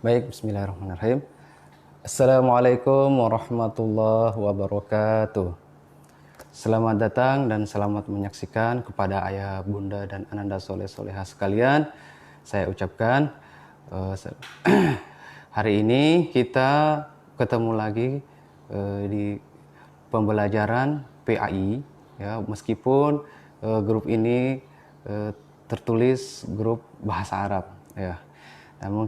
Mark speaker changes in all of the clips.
Speaker 1: Baik, bismillahirrahmanirrahim. Assalamualaikum warahmatullahi wabarakatuh. Selamat datang dan selamat menyaksikan kepada ayah, bunda, dan ananda soleh-solehah sekalian. Saya ucapkan hari ini kita ketemu lagi di pembelajaran PAI, ya, meskipun grup ini tertulis grup bahasa Arab, ya. Namun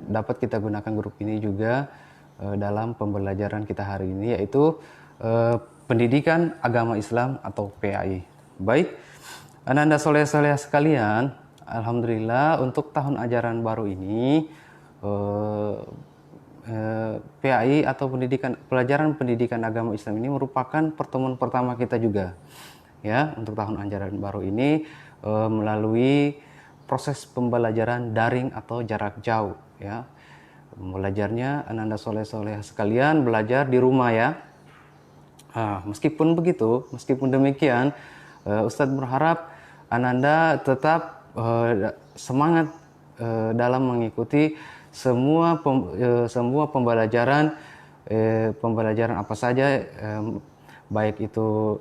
Speaker 1: dapat kita gunakan grup ini juga dalam pembelajaran kita hari ini, yaitu pendidikan agama Islam atau PAI. Baik, ananda soleh-soleh sekalian, alhamdulillah untuk tahun ajaran baru ini PAI atau pelajaran pendidikan agama Islam ini merupakan pertemuan pertama kita juga, ya, untuk tahun ajaran baru ini melalui proses pembelajaran daring atau jarak jauh, ya. Belajarnya ananda soleh-soleh sekalian belajar di rumah, ya. Meskipun demikian, Ustadz berharap ananda tetap semangat dalam mengikuti semua pembelajaran apa saja, baik itu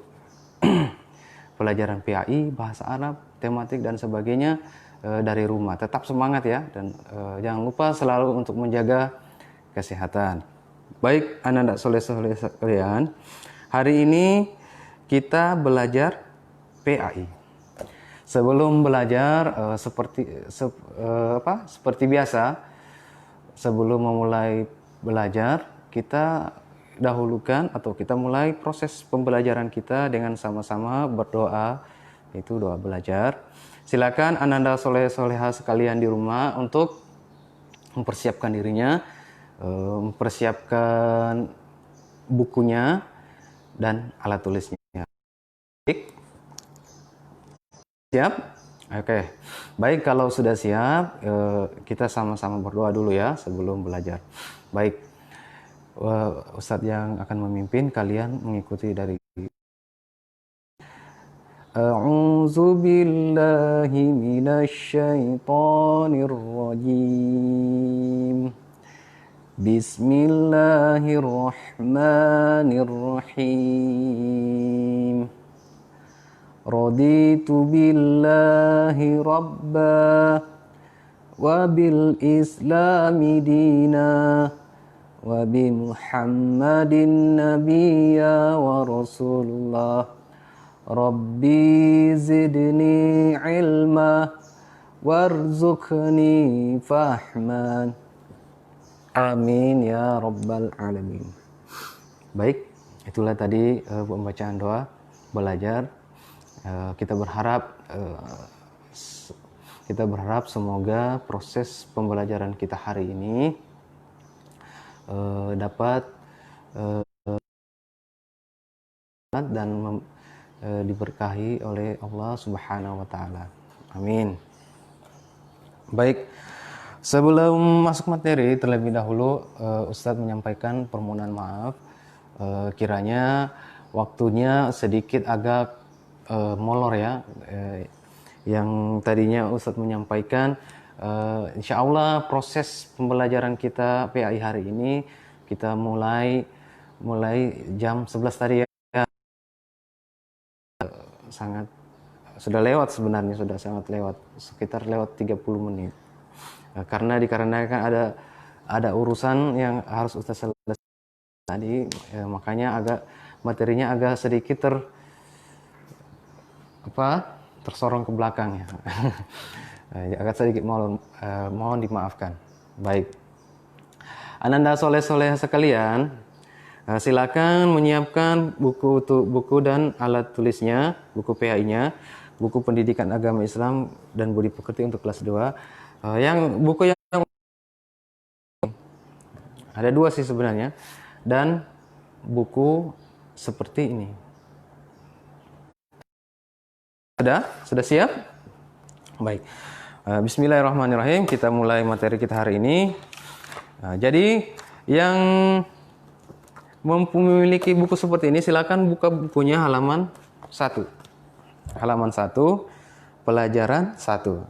Speaker 1: pelajaran PAI, bahasa Arab, tematik dan sebagainya dari rumah. Tetap semangat, ya, dan jangan lupa selalu untuk menjaga kesehatan. Baik, ananda soleh-soleh sekalian, hari ini kita belajar PAI. Sebelum belajar seperti biasa, sebelum memulai belajar, kita dahulukan atau kita mulai proses pembelajaran kita dengan sama-sama berdoa, yaitu doa belajar. Silakan ananda soleh-soleha sekalian di rumah untuk mempersiapkan dirinya, mempersiapkan bukunya dan alat tulisnya. Siap? Oke. Baik, kalau sudah siap, kita sama-sama berdoa dulu, ya, sebelum belajar. Baik, Ustadz yang akan memimpin, kalian mengikuti dari A'udzu billahi minasy syaithanir rajim. Bismillahirrahmanirrahim. Raditu billahi rabba wa bil islami dina wa bi Muhammadin nabiyya wa rasulullah. Rabbi zidni ilma warzuqni fahman. Amin ya rabbal alamin. Baik, itulah tadi pembacaan doa belajar. Kita berharap semoga proses pembelajaran kita hari ini dapat dan diberkahi oleh Allah Subhanahu wa taala. Amin. Baik, sebelum masuk materi terlebih dahulu Ustadz menyampaikan permohonan maaf kiranya waktunya sedikit agak molor, ya. Yang tadinya Ustadz menyampaikan insya Allah proses pembelajaran kita PAI hari ini kita mulai jam 11 tadi, ya. Sudah lewat, sebenarnya sudah sangat lewat, sekitar lewat 30 menit. Dikarenakan ada urusan yang harus Ustaz selesai tadi, makanya materinya agak sedikit tersorong ke belakang, ya. Agak sedikit mohon dimaafkan. Baik, ananda soleh-soleh sekalian, silakan menyiapkan buku dan alat tulisnya, buku PAI-nya, buku pendidikan agama Islam dan budi pekerti untuk kelas 2. Buku yang ada 2 sih sebenarnya, dan buku seperti ini. Sudah siap? Baik. Bismillahirrahmanirrahim. Kita mulai materi kita hari ini. Jadi yang memiliki buku seperti ini, silakan buka bukunya halaman 1. Halaman 1, pelajaran 1.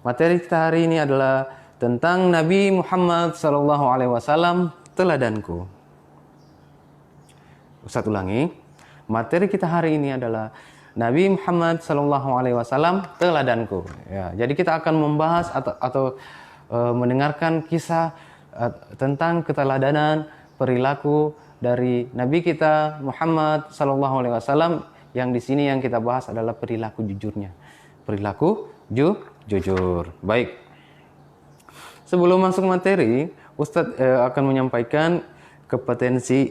Speaker 1: Materi kita hari ini adalah tentang Nabi Muhammad sallallahu alaihi wasallam, teladanku. Ustaz ulangi. Materi kita hari ini adalah Nabi Muhammad sallallahu alaihi wasallam, teladanku. Ya, jadi kita akan membahas atau mendengarkan kisah tentang keteladanan perilaku dari Nabi kita Muhammad sallallahu alaihi wasallam, yang di sini yang kita bahas adalah perilaku jujurnya. Perilaku jujur. Baik. Sebelum masuk materi, Ustadz akan menyampaikan kompetensi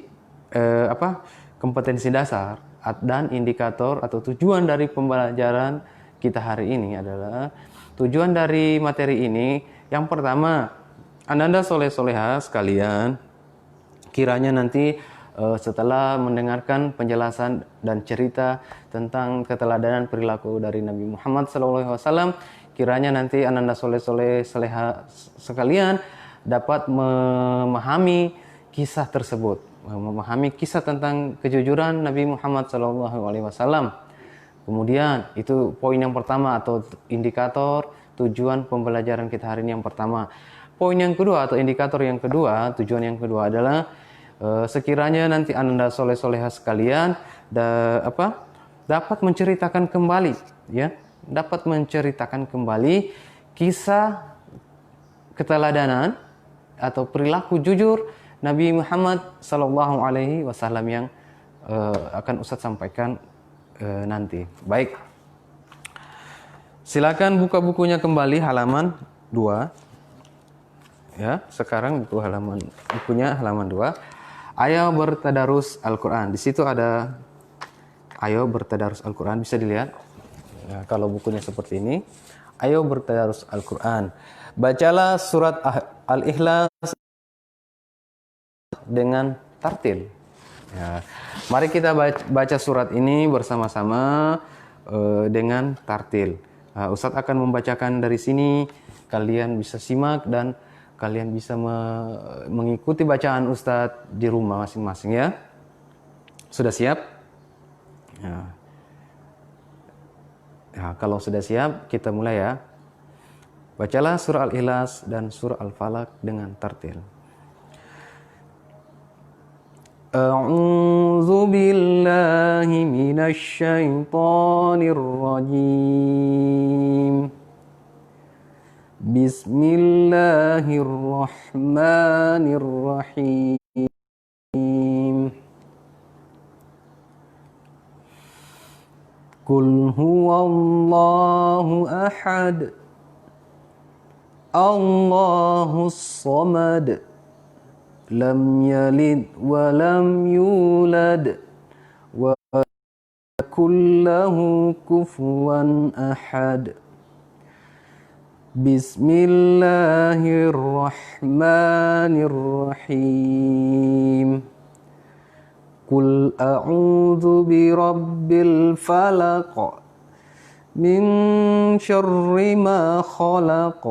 Speaker 1: dasar dan indikator atau tujuan dari pembelajaran kita hari ini adalah tujuan dari materi ini. Yang pertama, Ananda soleh-soleha sekalian, kiranya nanti setelah mendengarkan penjelasan dan cerita tentang keteladanan perilaku dari Nabi Muhammad SAW, kiranya nanti Ananda soleh-soleha sekalian dapat memahami kisah tersebut, memahami kisah tentang kejujuran Nabi Muhammad SAW. Kemudian itu poin yang pertama atau indikator tujuan pembelajaran kita hari ini yang pertama. Poin yang kedua atau indikator yang kedua, tujuan yang kedua adalah sekiranya nanti Anda soleh-soleha sekalian dapat menceritakan kembali, ya, dapat menceritakan kembali kisah keteladanan atau perilaku jujur Nabi Muhammad Sallallahu Alaihi Wasallam yang akan Ustadz sampaikan nanti. Baik, silakan buka bukunya kembali halaman 2. Ya, sekarang bukunya halaman 2. Ayo bertadarus Al-Quran. Di situ ada ayo bertadarus Al-Quran, bisa dilihat. Ya, kalau bukunya seperti ini, ayo bertadarus Al-Quran. Bacalah surat Al-Ikhlas dengan tartil. Ya, mari kita baca surat ini bersama-sama dengan tartil. Ustadz akan membacakan dari sini, kalian bisa simak dan kalian bisa mengikuti bacaan Ustadz di rumah masing-masing, ya. Sudah siap? Ya. Kalau sudah siap, kita mulai, ya. Bacalah surah Al-Ikhlas dan surah Al-Falaq dengan tartil. A'udzu billahi minasy syaithanir rajim. Bismillahirrahmanirrahim. Qul huwallahu ahad, Allahus samad, lam yalid wa lam yulad wa yakul lahu kufuwan ahad. Bismillahirrahmanirrahim. Qul a'udzu birabbil falaq min syarri ma khalaq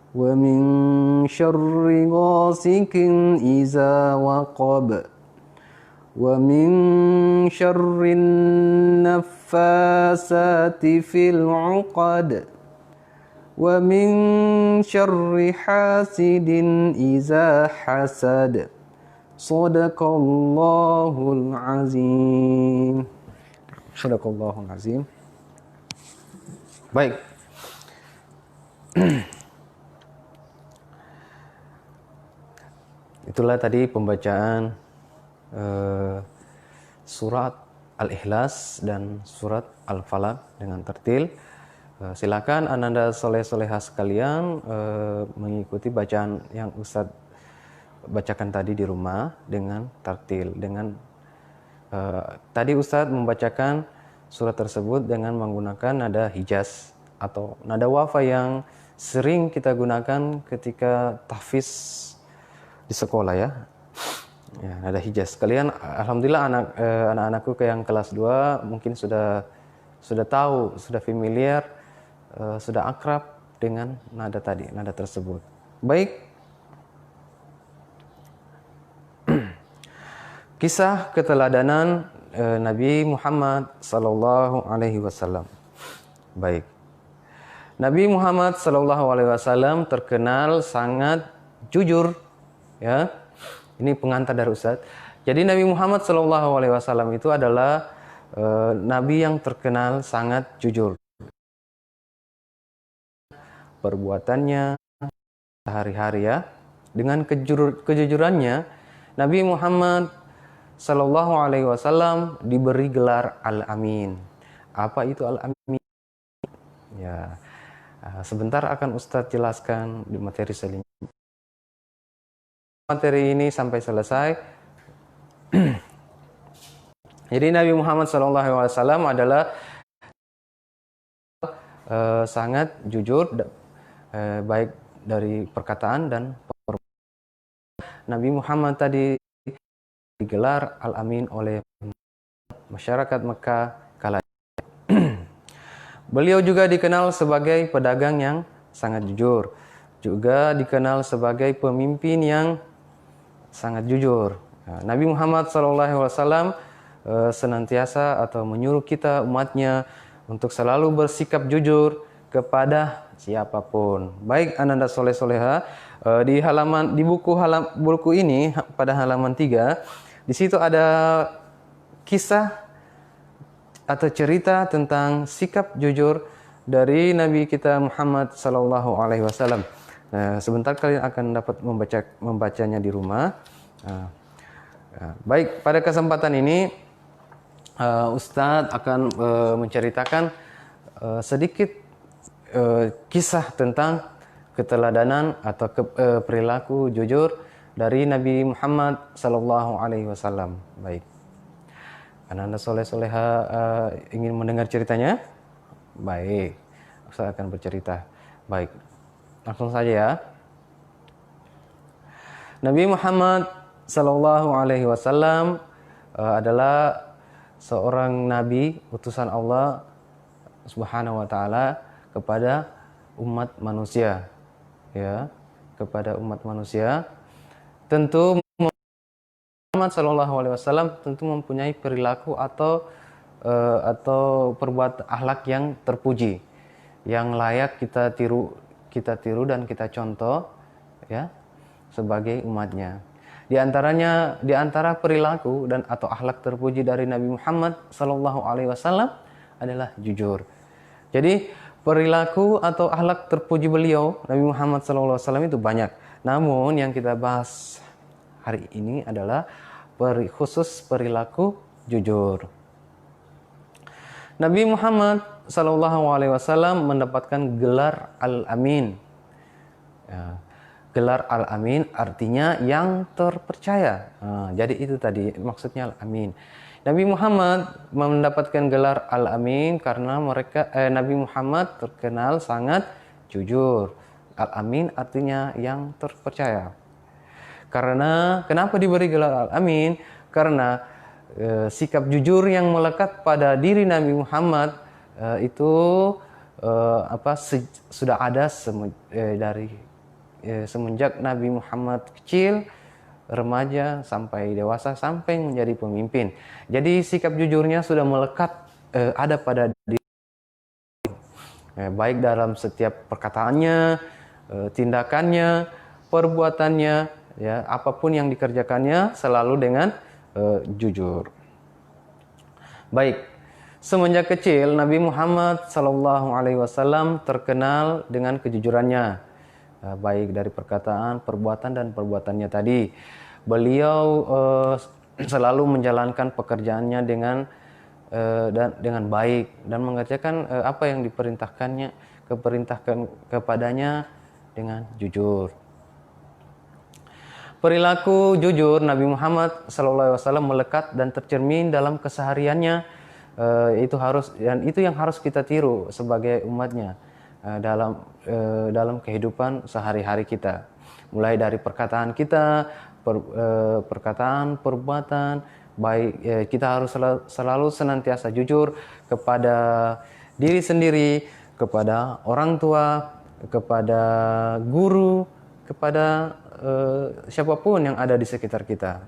Speaker 1: wa min syarri ghasikin iza waqab wa min syarri naffasati fil 'uqad wa min syarri hasidin iza hasad. Shadaqallahul azim. Shadaqallahul azim. Baik. Itulah tadi pembacaan surat Al-Ikhlas dan surat Al-Falaq dengan tertil. Silakan Ananda soleh-soleha sekalian mengikuti bacaan yang Ustadz bacakan tadi di rumah dengan tartil. Tadi Ustadz membacakan surat tersebut dengan menggunakan nada hijaz atau nada wafa yang sering kita gunakan ketika tahfiz di sekolah, ya. Ya, nada hijaz. Kalian alhamdulillah anak-anakku yang kelas 2 mungkin sudah tahu, sudah familiar, sudah akrab dengan nada tersebut. Baik. Kisah keteladanan Nabi Muhammad sallallahu alaihi wasallam. Baik. Nabi Muhammad SAW terkenal sangat jujur, ya. Ini pengantar dari Ustadz. Jadi Nabi Muhammad SAW itu adalah Nabi yang terkenal sangat jujur. Perbuatannya sehari-hari, ya. Dengan kejujurannya, Nabi Muhammad SAW diberi gelar Al-Amin. Apa itu Al-Amin? Ya, sebentar akan Ustadz jelaskan di materi selanjutnya. Materi ini sampai selesai. Jadi Nabi Muhammad SAW adalah sangat jujur, baik dari perkataan dan perbuatan. Nabi Muhammad tadi digelar Al-Amin oleh masyarakat Mekah kala itu. Beliau juga dikenal sebagai pedagang yang sangat jujur, juga dikenal sebagai pemimpin yang sangat jujur. Nabi Muhammad SAW senantiasa atau menyuruh kita umatnya untuk selalu bersikap jujur kepada siapapun. Baik Ananda Soleh Soleha, di buku ini pada halaman 3, di situ ada kisah atau cerita tentang sikap jujur dari Nabi kita Muhammad SAW. Sebentar kalian akan dapat membacanya di rumah. Baik, pada kesempatan ini Ustadz akan menceritakan sedikit kisah tentang keteladanan atau perilaku jujur dari Nabi Muhammad SAW. Baik, Ananda Soleh Soleha ingin mendengar ceritanya? Baik, Ustadz akan bercerita. Baik, langsung saja ya. Nabi Muhammad SAW adalah seorang nabi utusan Allah Subhanahu wa taala kepada umat manusia, ya, kepada umat manusia. Tentu Muhammad SAW tentu mempunyai perilaku atau perbuatan akhlak yang terpuji, yang layak kita tiru dan kita contoh, ya, sebagai umatnya. Di antara perilaku dan atau akhlak terpuji dari Nabi Muhammad SAW adalah jujur. Jadi perilaku atau akhlak terpuji beliau Nabi Muhammad SAW itu banyak. Namun yang kita bahas hari ini adalah khusus perilaku jujur. Nabi Muhammad SAW mendapatkan gelar Al-Amin. Ya. Gelar Al-Amin artinya yang terpercaya. Jadi itu tadi maksudnya Al-Amin. Nabi Muhammad mendapatkan gelar Al-Amin karena Nabi Muhammad terkenal sangat jujur. Al-Amin artinya yang terpercaya. Kenapa diberi gelar Al-Amin? Karena sikap jujur yang melekat pada diri Nabi Muhammad itu sudah ada semenjak Nabi Muhammad kecil, remaja, sampai dewasa, sampai menjadi pemimpin. Jadi sikap jujurnya sudah melekat, ada pada diri, baik dalam setiap perkataannya, tindakannya, perbuatannya, ya, apapun yang dikerjakannya selalu dengan jujur. Baik, semenjak kecil Nabi Muhammad SAW terkenal dengan kejujurannya, baik dari perkataan, perbuatan, dan perbuatannya tadi. Beliau selalu menjalankan pekerjaannya dengan baik dan mengerjakan apa yang diperintahkan kepadanya dengan jujur. Perilaku jujur Nabi Muhammad SAW melekat dan tercermin dalam kesehariannya. Itu yang harus kita tiru sebagai umatnya dalam kehidupan sehari-hari kita, mulai dari perkataan kita, perbuatan, baik kita harus selalu senantiasa jujur kepada diri sendiri, kepada orang tua, kepada guru, kepada siapapun yang ada di sekitar kita.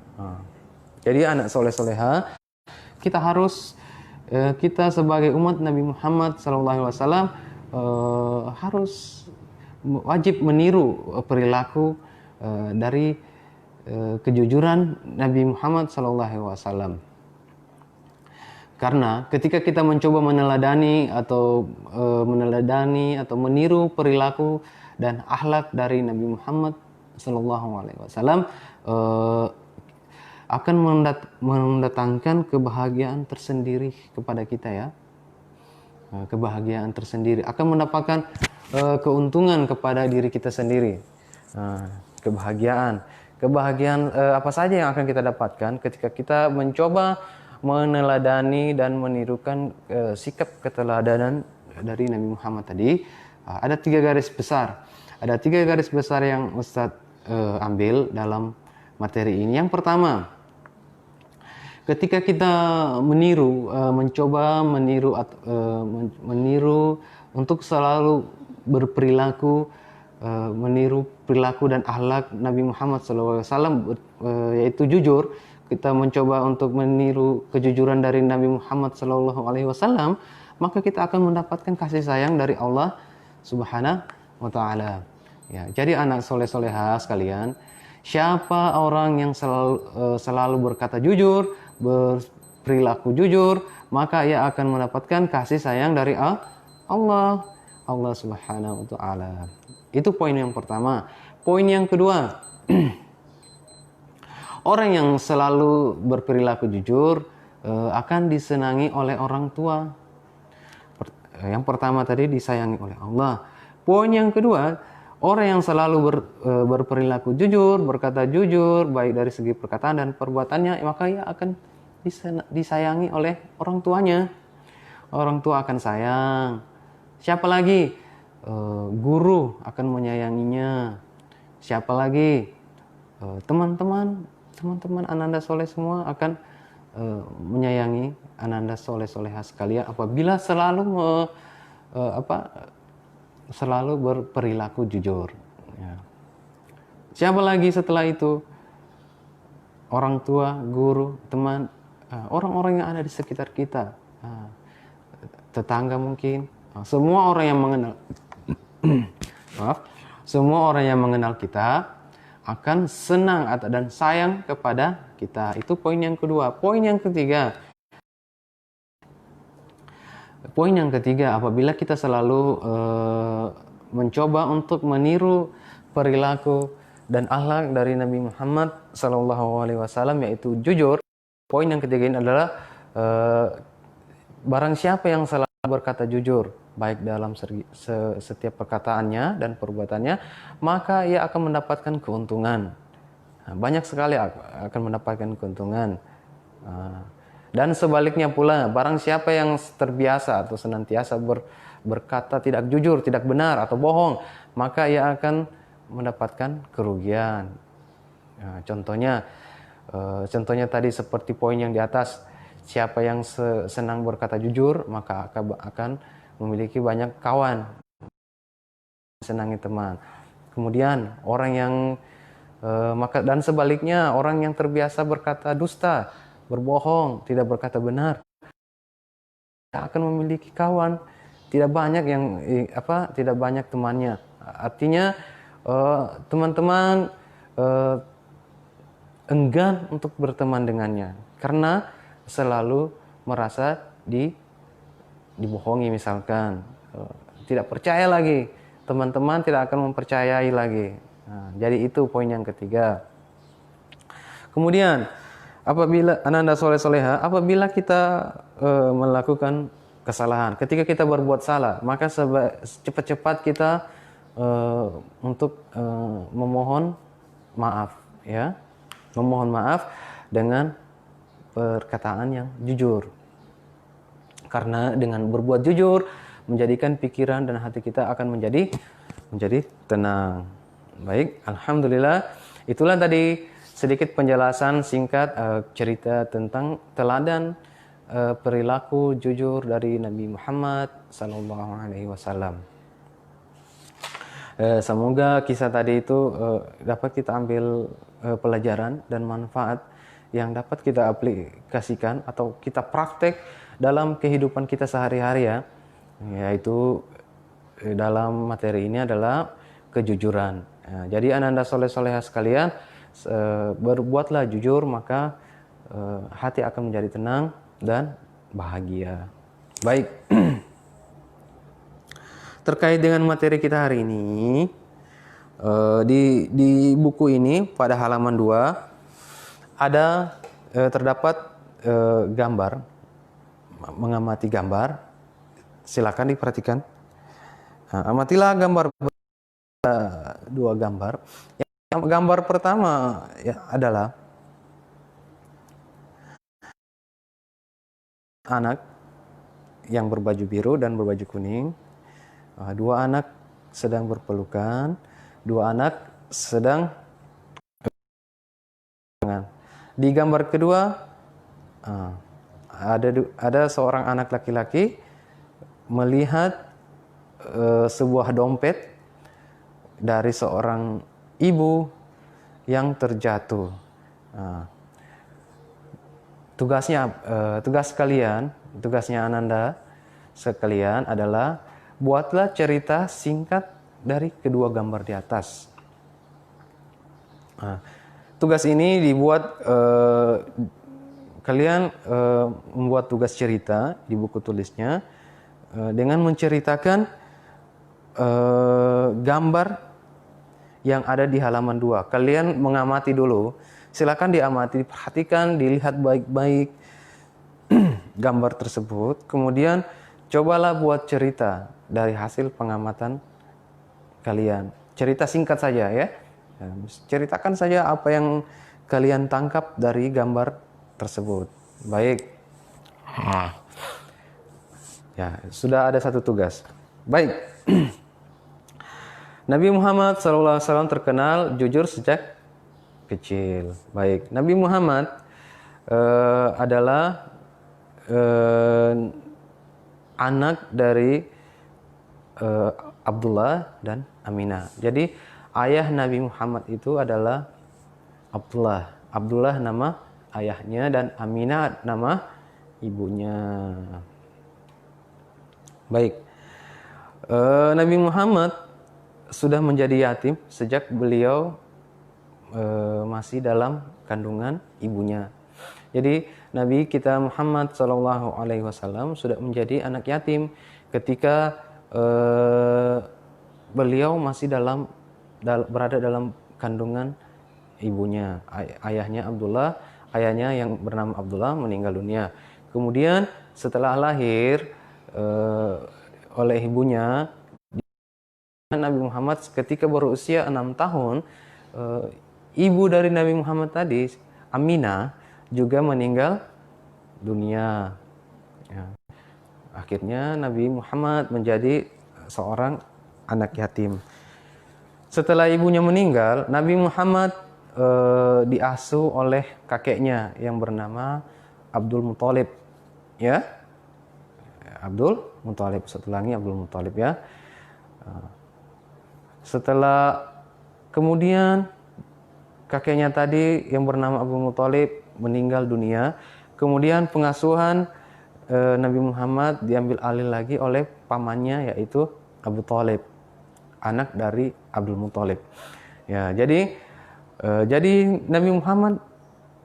Speaker 1: Jadi anak soleh soleha, kita sebagai umat Nabi Muhammad SAW harus wajib meniru perilaku dari kejujuran Nabi Muhammad SAW. Karena ketika kita mencoba meneladani atau meniru perilaku dan akhlak dari Nabi Muhammad SAW, akan mendatangkan kebahagiaan tersendiri kepada kita ya. Kebahagiaan tersendiri akan mendapatkan keuntungan kepada diri kita sendiri. Kebahagiaan apa saja yang akan kita dapatkan ketika kita mencoba meneladani dan menirukan sikap keteladanan dari Nabi Muhammad tadi. Ada 3 garis besar. Ada 3 garis besar yang Ustadz ambil dalam materi ini. Yang pertama, ketika kita mencoba meniru untuk selalu berperilaku, meniru perilaku dan akhlak Nabi Muhammad SAW, yaitu jujur. Kita mencoba untuk meniru kejujuran dari Nabi Muhammad SAW, maka kita akan mendapatkan kasih sayang dari Allah Subhanahu wa Ta'ala. Ya, jadi anak soleh-soleha sekalian, siapa orang yang selalu berkata jujur, berperilaku jujur, maka ia akan mendapatkan kasih sayang dari Allah Subhanahu wa Ta'ala. Itu poin yang pertama. Poin yang kedua, orang yang selalu berperilaku jujur akan disenangi oleh orang tua. Yang pertama tadi disayangi oleh Allah. Poin yang kedua, orang yang selalu berperilaku jujur, berkata jujur, baik dari segi perkataan dan perbuatannya, maka ia akan disayangi oleh orang tuanya. Orang tua akan sayang. Siapa lagi? Guru akan menyayanginya. Siapa lagi? Teman-teman Ananda Soleh semua akan menyayangi Ananda Soleh-soleha sekalian apabila selalu berperilaku jujur. Ya. Siapa lagi setelah itu? Orang tua, guru, teman, orang-orang yang ada di sekitar kita, tetangga mungkin, semua orang yang mengenal, semua orang yang mengenal kita akan senang dan sayang kepada kita. Itu poin yang kedua. Poin yang ketiga, apabila kita selalu mencoba untuk meniru perilaku dan akhlak dari Nabi Muhammad SAW, yaitu jujur. Poin yang ketiga ini adalah barang siapa yang selalu berkata jujur, baik dalam setiap perkataannya dan perbuatannya, maka ia akan mendapatkan keuntungan. Banyak sekali akan mendapatkan keuntungan. Dan sebaliknya pula, barang siapa yang terbiasa atau senantiasa berkata tidak jujur, tidak benar atau bohong, maka ia akan mendapatkan kerugian. Contohnya tadi seperti poin yang di atas, siapa yang senang berkata jujur, maka akan memiliki banyak kawan, senangi teman. Kemudian orang yang dan sebaliknya, orang yang terbiasa berkata dusta, berbohong, tidak berkata benar, akan memiliki kawan, tidak banyak temannya. Artinya teman-teman enggan untuk berteman dengannya karena selalu merasa dibohongi, misalkan tidak percaya lagi, teman-teman tidak akan mempercayai lagi. Jadi itu poin yang ketiga. Kemudian apabila Ananda Soleh-soleha, apabila kita melakukan kesalahan, ketika kita berbuat salah, maka cepat-cepat kita untuk memohon maaf, ya, memohon maaf dengan perkataan yang jujur. Karena dengan berbuat jujur menjadikan pikiran dan hati kita akan menjadi tenang. Baik, alhamdulillah, itulah tadi sedikit penjelasan singkat cerita tentang teladan perilaku jujur dari Nabi Muhammad SAW. Semoga kisah tadi itu dapat kita ambil pelajaran dan manfaat yang dapat kita aplikasikan atau kita praktek dalam kehidupan kita sehari-hari, ya, yaitu dalam materi ini adalah kejujuran. Nah, jadi ananda soleh-soleha sekalian, berbuatlah jujur, maka hati akan menjadi tenang dan bahagia. Baik, terkait dengan materi kita hari ini, di buku ini pada halaman 2 ada terdapat gambar, mengamati gambar. Silakan diperhatikan. Nah, amatilah gambar, 2 gambar. Yang gambar pertama ya adalah anak yang berbaju biru dan berbaju kuning. 2 anak sedang berpelukan, 2 anak sedang. Di gambar kedua ada seorang anak laki-laki melihat sebuah dompet dari seorang ibu yang terjatuh. Tugasnya Ananda sekalian adalah buatlah cerita singkat dari kedua gambar di atas. Tugas ini dibuat, kalian membuat tugas cerita di buku tulisnya dengan menceritakan gambar yang ada di halaman 2. Kalian mengamati dulu, silakan diamati, perhatikan, dilihat baik-baik gambar tersebut. Kemudian cobalah buat cerita dari hasil pengamatan kalian. Cerita singkat saja ya. Ceritakan saja apa yang kalian tangkap dari gambar tersebut. Baik. Ya, sudah ada 1 tugas. Baik. Nabi Muhammad SAW terkenal jujur sejak kecil. Baik. Nabi Muhammad adalah anak dari Abdullah dan Aminah. Jadi ayah Nabi Muhammad itu adalah Abdullah. Abdullah nama ayahnya dan Aminah nama ibunya. Baik. Nabi Muhammad sudah menjadi yatim sejak beliau masih dalam kandungan ibunya. Jadi Nabi kita Muhammad SAW sudah menjadi anak yatim ketika beliau masih berada dalam kandungan ibunya. Ayahnya Abdullah, ayahnya yang bernama Abdullah meninggal dunia. Kemudian setelah lahir oleh ibunya, Nabi Muhammad ketika berusia 6 tahun, ibu dari Nabi Muhammad tadi, Aminah, juga meninggal dunia. Ya. Akhirnya Nabi Muhammad menjadi seorang anak yatim. Setelah ibunya meninggal, Nabi Muhammad diasuh oleh kakeknya yang bernama Abdul Muthalib. Ya, Abdul Muthalib. Setelahnya Abdul Muthalib ya. Setelah kemudian kakeknya tadi yang bernama Abdul Muthalib meninggal dunia, kemudian pengasuhan Nabi Muhammad diambil alih lagi oleh pamannya yaitu Abu Thalib, anak dari Abdul Muthalib. Ya, jadi Nabi Muhammad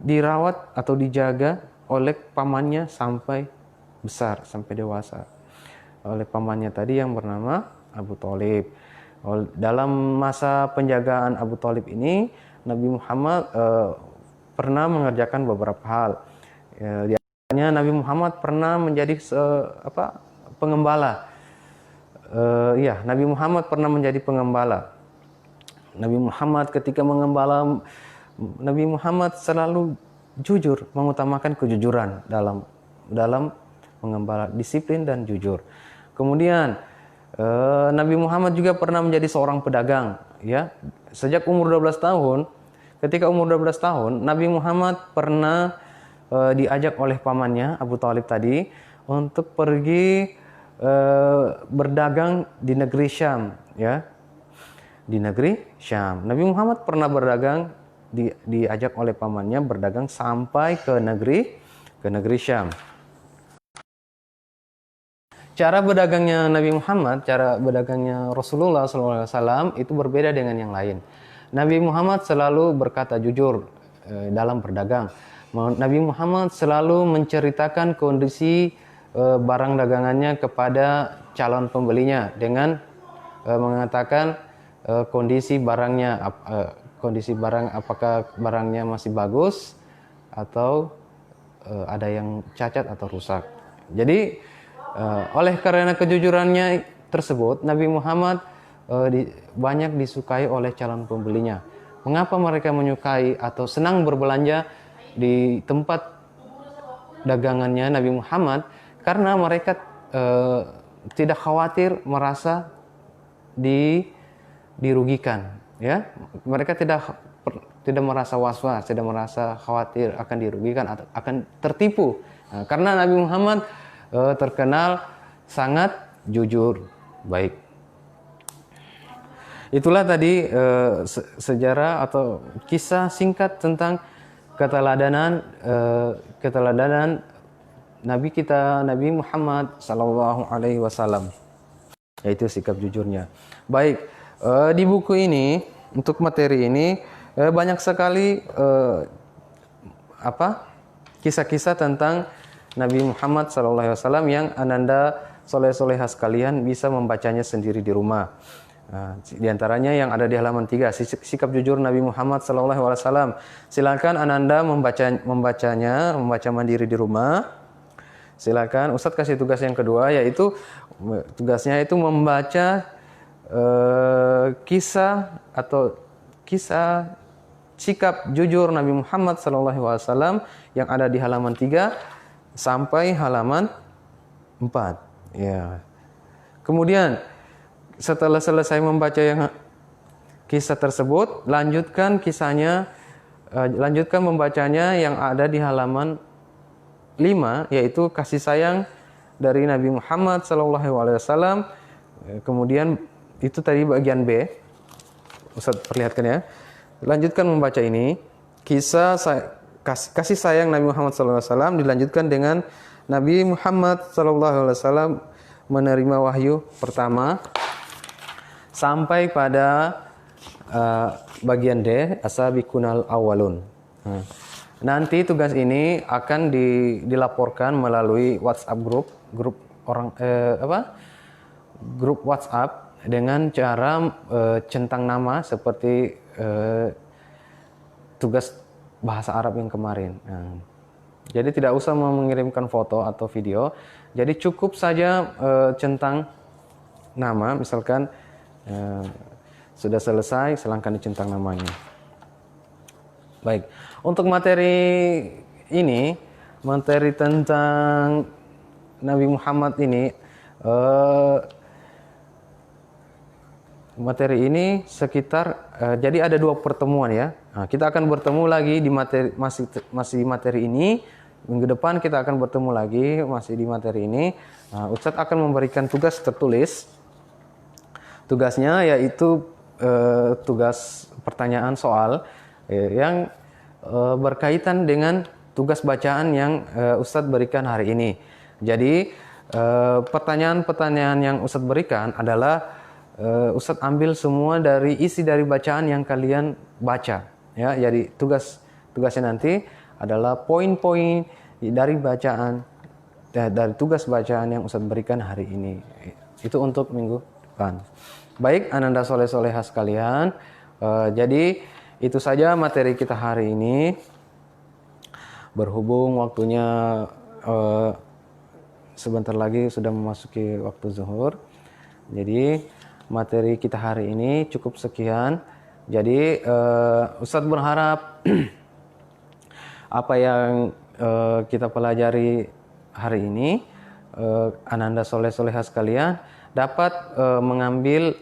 Speaker 1: dirawat atau dijaga oleh pamannya sampai besar, sampai dewasa. Oleh pamannya tadi yang bernama Abu Thalib. Dalam masa penjagaan Abu Thalib ini, Nabi Muhammad pernah mengerjakan beberapa hal. Di antaranya Nabi Muhammad pernah menjadi pengembala. Nabi Muhammad pernah menjadi pengembala. Nabi Muhammad ketika mengembala, Nabi Muhammad selalu jujur, mengutamakan kejujuran dalam mengembala, disiplin dan jujur. Kemudian Nabi Muhammad juga pernah menjadi seorang pedagang, ya. Sejak umur 12 tahun, ketika umur 12 tahun, Nabi Muhammad pernah diajak oleh pamannya Abu Thalib tadi untuk pergi berdagang di negeri Syam, ya. Di negeri Syam. Nabi Muhammad pernah berdagang, diajak oleh pamannya berdagang sampai ke negeri Syam. cara berdagangnya Nabi Muhammad, cara berdagangnya Rasulullah SAW itu berbeda dengan yang lain. Nabi Muhammad selalu berkata jujur dalam berdagang. Nabi Muhammad selalu menceritakan kondisi barang dagangannya kepada calon pembelinya dengan mengatakan kondisi barangnya, kondisi barang apakah barangnya masih bagus atau ada yang cacat atau rusak. Jadi oleh karena kejujurannya tersebut, Nabi Muhammad banyak disukai oleh calon pembelinya. Mengapa mereka menyukai atau senang berbelanja di tempat dagangannya Nabi Muhammad? Karena mereka tidak khawatir merasa dirugikan, ya. Mereka tidak merasa was-was, tidak merasa khawatir akan dirugikan atau akan tertipu. Nah, karena Nabi Muhammad terkenal sangat jujur, baik. Itulah tadi sejarah atau kisah singkat tentang keteladanan Nabi kita Nabi Muhammad Sallallahu Alaihi Wasallam, yaitu sikap jujurnya. Baik, di buku ini untuk materi ini banyak sekali kisah-kisah tentang Nabi Muhammad Sallallahu Alaihi Wasallam yang Ananda soleh-solehah sekalian bisa membacanya sendiri di rumah. Di antaranya yang ada di halaman 3, sikap jujur Nabi Muhammad Sallallahu Alaihi Wasallam. Silakan Ananda membaca mandiri di rumah. Silakan Ustadz kasih tugas yang kedua, yaitu tugasnya itu membaca kisah sikap jujur Nabi Muhammad SAW yang ada di halaman 3 sampai halaman 4. Ya. Kemudian setelah selesai membaca yang kisah tersebut, lanjutkan membacanya yang ada di halaman 5, yaitu kasih sayang dari Nabi Muhammad SAW. Kemudian itu tadi bagian B. Ustaz perlihatkan ya. Lanjutkan membaca ini. Kasih sayang Nabi Muhammad SAW dilanjutkan dengan Nabi Muhammad SAW menerima wahyu pertama sampai pada bagian D, asabiqunal awwalun. Nanti tugas ini akan dilaporkan melalui WhatsApp grup WhatsApp dengan cara centang nama seperti tugas bahasa Arab yang kemarin. Jadi tidak usah mengirimkan foto atau video. Jadi cukup saja centang nama, misalkan sudah selesai, silakan dicentang namanya. Baik, untuk materi ini, materi tentang Nabi Muhammad ini, materi ini sekitar jadi ada 2 pertemuan ya. Nah, kita akan bertemu lagi di masih materi ini. Minggu depan kita akan bertemu lagi masih di materi ini. Nah, Ustadz akan memberikan tugas tertulis. Tugasnya yaitu tugas pertanyaan soal yang berkaitan dengan tugas bacaan yang Ustadz berikan hari ini. Jadi pertanyaan-pertanyaan yang Ustadz berikan adalah Ustadz ambil semua dari isi dari bacaan yang kalian baca. Ya, jadi tugasnya nanti adalah poin-poin dari bacaan dari tugas bacaan yang Ustadz berikan hari ini. Itu untuk minggu depan. Baik, Ananda soleh-solehah sekalian. Jadi itu saja materi kita hari ini. Berhubung waktunya sebentar lagi sudah memasuki waktu zuhur. Jadi materi kita hari ini cukup sekian. Jadi Ustadz berharap apa yang kita pelajari hari ini, Ananda soleh-solehah sekalian dapat mengambil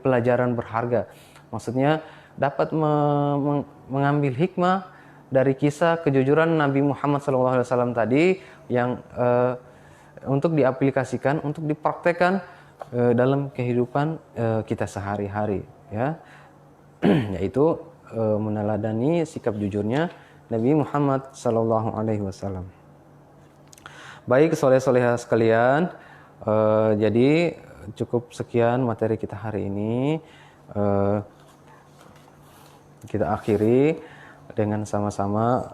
Speaker 1: pelajaran berharga. Maksudnya dapat mengambil hikmah dari kisah kejujuran Nabi Muhammad SAW tadi yang untuk diaplikasikan, untuk dipraktekkan dalam kehidupan kita sehari-hari, ya, yaitu meneladani sikap jujurnya Nabi Muhammad SAW. Baik soleh-solehah sekalian, jadi cukup sekian materi kita hari ini. Kita akhiri dengan sama-sama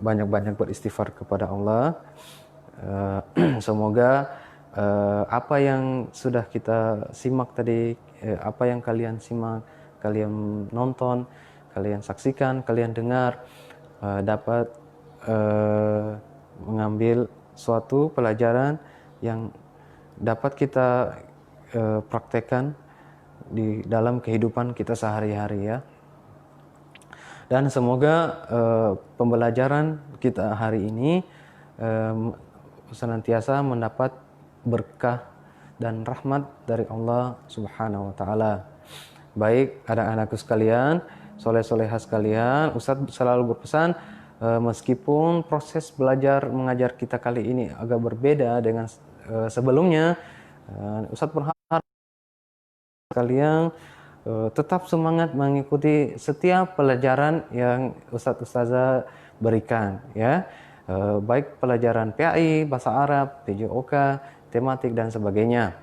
Speaker 1: banyak-banyak beristighfar kepada Allah. Semoga apa yang sudah kita simak tadi, apa yang kalian simak, kalian nonton, kalian saksikan, kalian dengar, dapat mengambil suatu pelajaran yang dapat kita praktekkan di dalam kehidupan kita sehari-hari ya. Dan semoga pembelajaran kita hari ini senantiasa mendapat berkah dan rahmat dari Allah Subhanahu wa taala. Baik anak-anakku sekalian, soleh-solehah sekalian, Ustadz selalu berpesan meskipun proses belajar mengajar kita kali ini agak berbeda dengan sebelumnya, Ustadz berharap kalian tetap semangat mengikuti setiap pelajaran yang Ustadz Ustazah berikan ya. Baik pelajaran PAI, bahasa Arab, PJOK, tematik dan sebagainya.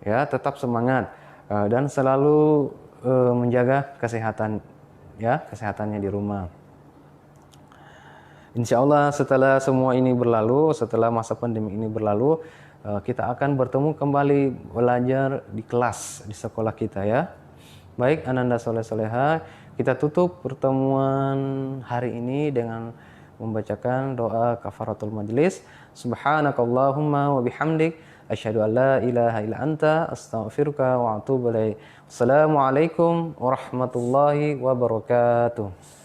Speaker 1: Ya, tetap semangat dan selalu menjaga kesehatan ya, kesehatannya di rumah. Insya Allah setelah semua ini berlalu, setelah masa pandemi ini berlalu, kita akan bertemu kembali belajar di kelas di sekolah kita ya. Baik Ananda soleh-soleha, kita tutup pertemuan hari ini dengan membacakan doa kafaratul majlis. Subhanakallahumma wa bihamdik asyhadu an la ilaha illa anta astaghfiruka wa atubu ilaik. Assalamualaikum warahmatullahi wabarakatuh.